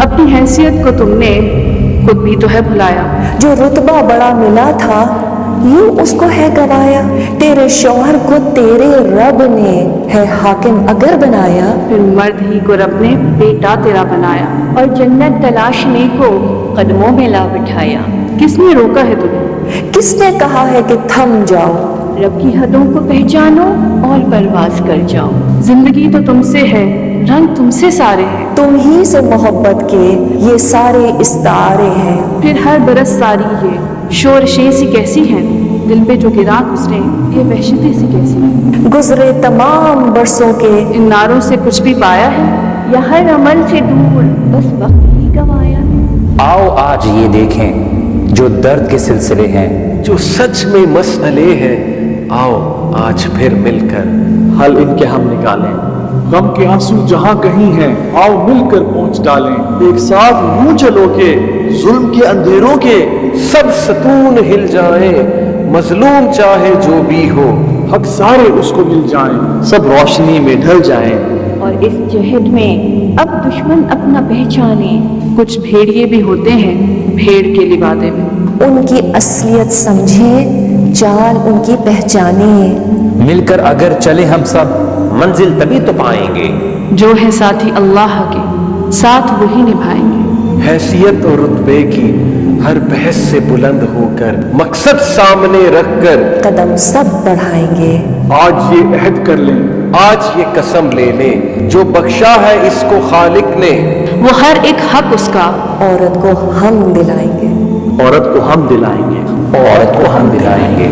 अपनी हैसियत को तुमने खुद भी तो है भुलाया। जो रुतबा बड़ा मिला था यूं उसको है गवाया। तेरे शौहर को तेरे रब ने है हाकिम अगर बनाया। फिर मर्द ही को रब ने बेटा तेरा बनाया और जन्नत तलाशने को कदमों में ला बिठाया। किसने रोका है तुम्हें? किसने कहा है कि थम जाओ? रब की हदों को पहचानो और परवाज कर जाओ। जिंदगी तो तुमसे है, रंग तुमसे सारे हैं। तुम ही से मोहब्बत के ये सारे इस्तारे हैं। फिर हर बरस सारी ये शोरशें सी कैसी हैं, दिल पे जो गिरा गुजरे ये वहशतें सी कैसी हैं। गुजरे तमाम बरसों के इन नारों से कुछ भी पाया है या हर अमल से दूर बस वक्त ही गवाया है। आओ आज ये देखें जो दर्द के सिलसिले हैं, जो सच में मसले हैं। आओ आज फिर मिलकर हल इनके हम निकालें। गम के आंसू जहां कहीं हैं, आओ मिलकर पहुंच डालें। एक साथ यूं चलो के जुल्म के अंधेरों के सब सतून हिल जाएं। मजलूम चाहे जो भी हो, हक सारे उसको मिल जाएं। सब रोशनी में ढल जाएं। और इस जहद में अब दुश्मन अपना पहचाने। कुछ भेड़िए भी होते हैं भेड़ के लिबादे में। उनकी असलियत समझे, चाल उनकी पहचाने। मिलकर अगर चले हम सब मंजिल तभी तो पाएंगे। जो है साथी अल्लाह के साथ वही निभाएंगे। हैसियत और रुतबे की हर बहस से बुलंद होकर मकसद सामने रखकर कदम सब बढ़ाएंगे। आज ये अहद कर लें, आज ये कसम ले लें, जो बख्शा है इसको खालिक ने। वो हर एक हक उसका औरत को हम दिलाएंगे। औरत को हम दिलाएंगे। औरत को हम दिलाएंगे।